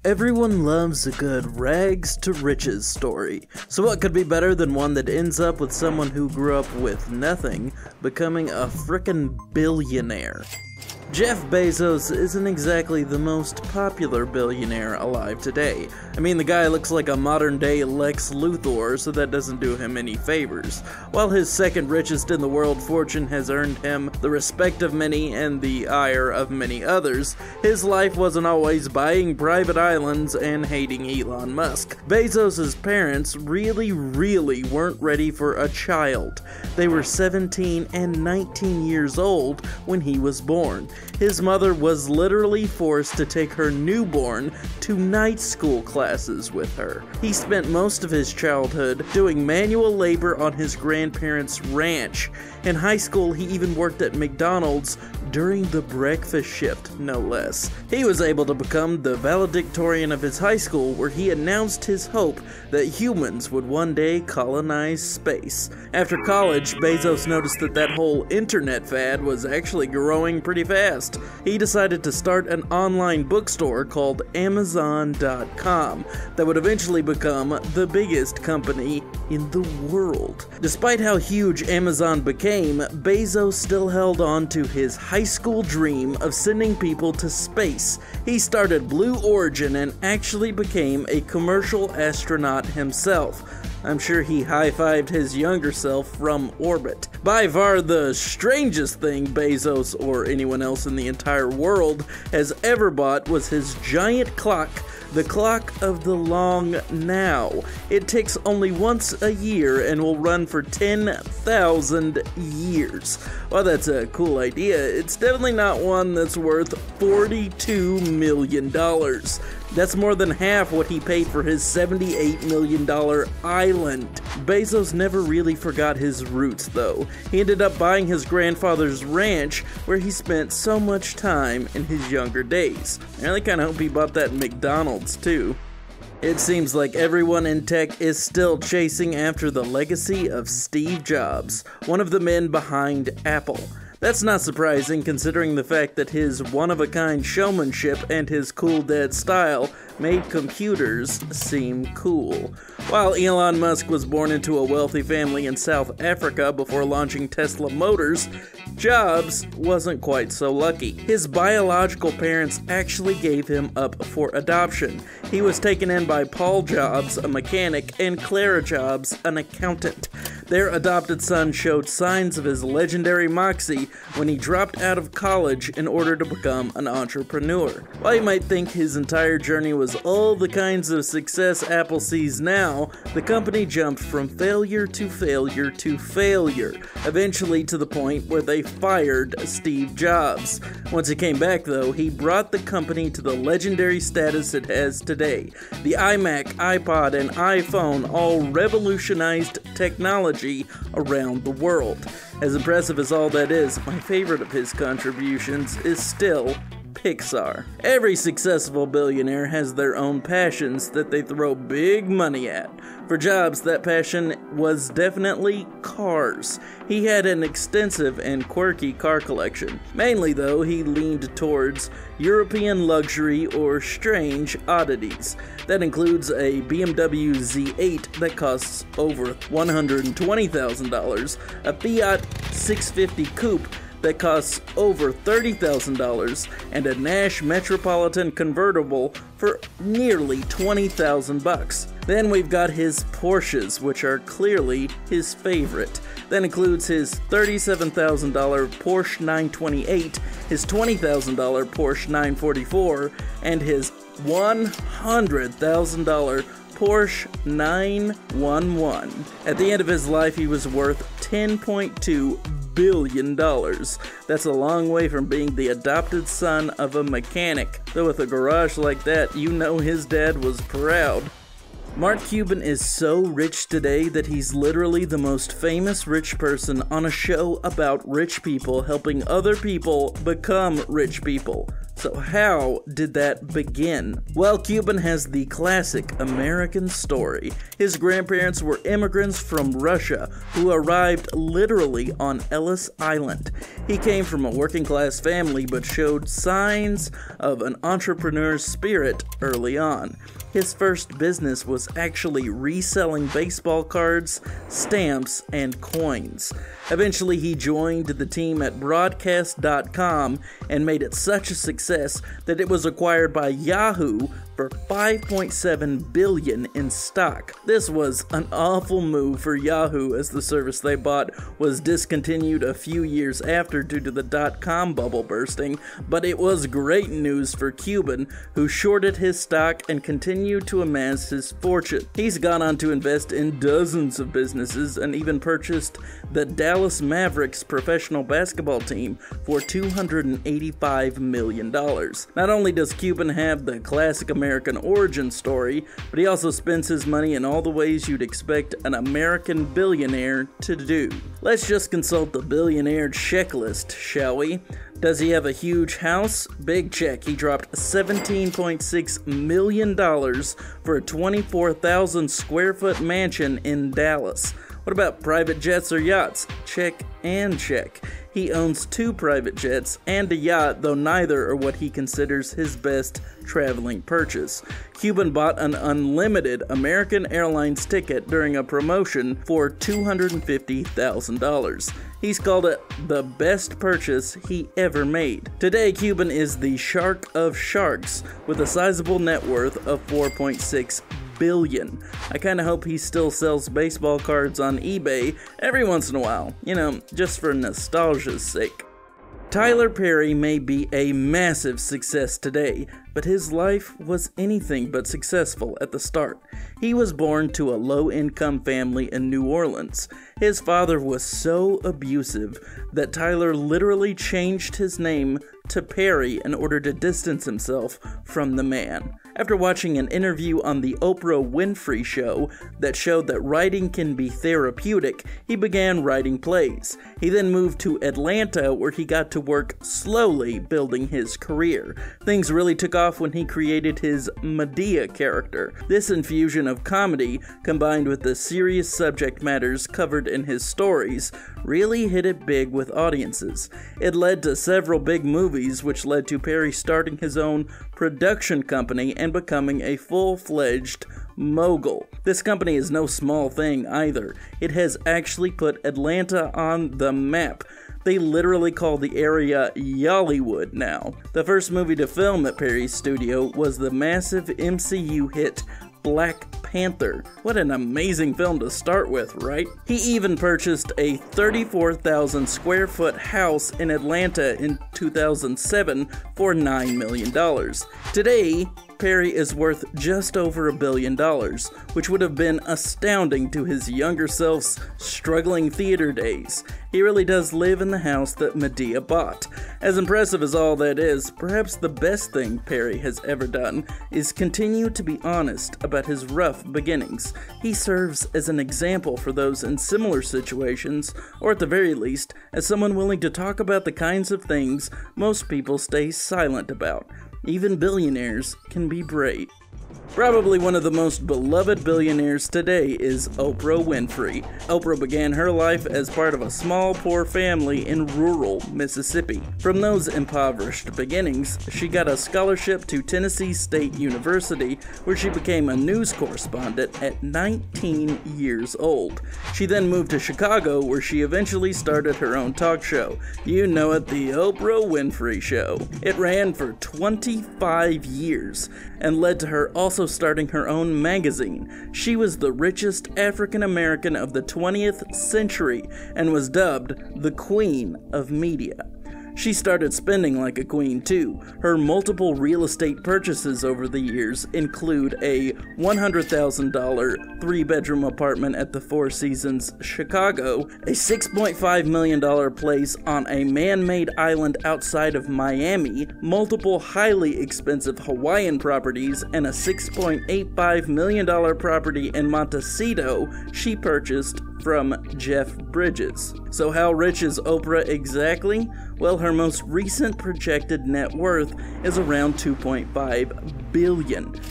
Everyone loves a good rags to riches story, so what could be better than one that ends up with someone who grew up with nothing becoming a frickin' billionaire? Jeff Bezos isn't exactly the most popular billionaire alive today. I mean, the guy looks like a modern-day Lex Luthor, so that doesn't do him any favors. While his second richest in the world fortune has earned him the respect of many and the ire of many others, his life wasn't always buying private islands and hating Elon Musk. Bezos' parents really weren't ready for a child. They were 17 and 19 years old when he was born. His mother was literally forced to take her newborn to night school classes with her. He spent most of his childhood doing manual labor on his grandparents' ranch. In high school, he even worked at McDonald's during the breakfast shift, no less. He was able to become the valedictorian of his high school, where he announced his hope that humans would one day colonize space. After college, Bezos noticed that whole internet fad was actually growing pretty fast. He decided to start an online bookstore called Amazon.com that would eventually become the biggest company in the world. Despite how huge Amazon became, Bezos still held on to his high school dream of sending people to space. He started Blue Origin and actually became a commercial astronaut himself. I'm sure he high-fived his younger self from orbit. By far the strangest thing Bezos or anyone else in the entire world has ever bought was his giant clock, the Clock of the Long Now. It ticks only once a year and will run for 10,000 years. While that's a cool idea, it's definitely not one that's worth $42 million. That's more than half what he paid for his $78 million island. Bezos never really forgot his roots, though. He ended up buying his grandfather's ranch, where he spent so much time in his younger days. I really kinda hope he bought that McDonald's, too. It seems like everyone in tech is still chasing after the legacy of Steve Jobs, one of the men behind Apple. That's not surprising, considering the fact that his one-of-a-kind showmanship and his cool dad style made computers seem cool. While Elon Musk was born into a wealthy family in South Africa before launching Tesla Motors, Jobs wasn't quite so lucky. His biological parents actually gave him up for adoption. He was taken in by Paul Jobs, a mechanic, and Clara Jobs, an accountant. Their adopted son showed signs of his legendary moxie when he dropped out of college in order to become an entrepreneur. While you might think his entire journey was all the kinds of success Apple sees now, the company jumped from failure to failure to failure, eventually to the point where they fired Steve Jobs. Once he came back, though, he brought the company to the legendary status it has today. The iMac, iPod, and iPhone all revolutionized technology around the world. As impressive as all that is, my favorite of his contributions is still Pixar. Every successful billionaire has their own passions that they throw big money at. For Jobs, that passion was definitely cars. He had an extensive and quirky car collection. Mainly, though, he leaned towards European luxury or strange oddities. That includes a BMW Z8 that costs over $120,000, a Fiat 650 Coupe that costs over $30,000, and a Nash Metropolitan convertible for nearly $20,000. Then we've got his Porsches, which are clearly his favorite. That includes his $37,000 Porsche 928, his $20,000 Porsche 944, and his $100,000 Porsche 911. At the end of his life, he was worth $10.2 billion. That's a long way from being the adopted son of a mechanic. Though with a garage like that, you know his dad was proud. Mark Cuban is so rich today that he's literally the most famous rich person on a show about rich people helping other people become rich people. So how did that begin? Well, Cuban has the classic American story. His grandparents were immigrants from Russia who arrived literally on Ellis Island. He came from a working class family but showed signs of an entrepreneur's spirit early on. His first business was actually reselling baseball cards, stamps, and coins. Eventually, he joined the team at broadcast.com and made it such a success that it was acquired by Yahoo for $5.7 billion in stock. This was an awful move for Yahoo, as the service they bought was discontinued a few years after due to the dot-com bubble bursting, but it was great news for Cuban, who shorted his stock and continued to amass his fortune. He's gone on to invest in dozens of businesses and even purchased the Dallas Mavericks professional basketball team for $285 million. Not only does Cuban have the classic American origin story, but he also spends his money in all the ways you'd expect an American billionaire to do. Let's just consult the billionaire checklist, shall we? Does he have a huge house? Big check. He dropped $17.6 million for a 24,000 square foot mansion in Dallas. What about private jets or yachts? Check and check. He owns 2 private jets and a yacht, though neither are what he considers his best traveling purchase. Cuban bought an unlimited American Airlines ticket during a promotion for $250,000. He's called it the best purchase he ever made. Today, Cuban is the shark of sharks with a sizable net worth of $4.6 billion. I kinda hope he still sells baseball cards on eBay every once in a while, just for nostalgia's sake. Tyler Perry may be a massive success today, but his life was anything but successful at the start. He was born to a low-income family in New Orleans. His father was so abusive that Tyler literally changed his name to Perry in order to distance himself from the man. After watching an interview on the Oprah Winfrey show that showed that writing can be therapeutic, he began writing plays. He then moved to Atlanta, where he got to work slowly building his career. Things really took off when he created his Medea character. This infusion of comedy, combined with the serious subject matters covered in his stories, really hit it big with audiences. It led to several big movies, which led to Perry starting his own production company and becoming a full-fledged mogul. This company is no small thing either. It has actually put Atlanta on the map. They literally call the area Yollywood now. The first movie to film at Perry's studio was the massive MCU hit Black Panther. What an amazing film to start with, right? He even purchased a 34,000 square foot house in Atlanta in 2007 for $9 million. Today, Perry is worth just over $1 billion, which would have been astounding to his younger self's struggling theater days. He really does live in the house that Medea bought. As impressive as all that is, perhaps the best thing Perry has ever done is continue to be honest about his rough beginnings. He serves as an example for those in similar situations, or at the very least, as someone willing to talk about the kinds of things most people stay silent about. Even billionaires can be brave. Probably one of the most beloved billionaires today is Oprah Winfrey. Oprah began her life as part of a small, poor family in rural Mississippi. From those impoverished beginnings, she got a scholarship to Tennessee State University, where she became a news correspondent at 19 years old. She then moved to Chicago, where she eventually started her own talk show. You know it, the Oprah Winfrey Show. It ran for 25 years and led to her also starting her own magazine. She was the richest African American of the 20th century and was dubbed the Queen of Media. She started spending like a queen too. Her multiple real estate purchases over the years include a $100,000 three-bedroom apartment at the Four Seasons Chicago, a $6.5 million place on a man-made island outside of Miami, multiple highly expensive Hawaiian properties, and a $6.85 million property in Montecito she purchased from Jeff Bridges. So how rich is Oprah exactly? Well, her most recent projected net worth is around $2.5 billion.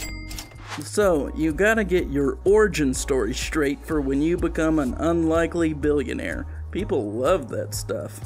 So, you gotta get your origin story straight for when you become an unlikely billionaire. People love that stuff.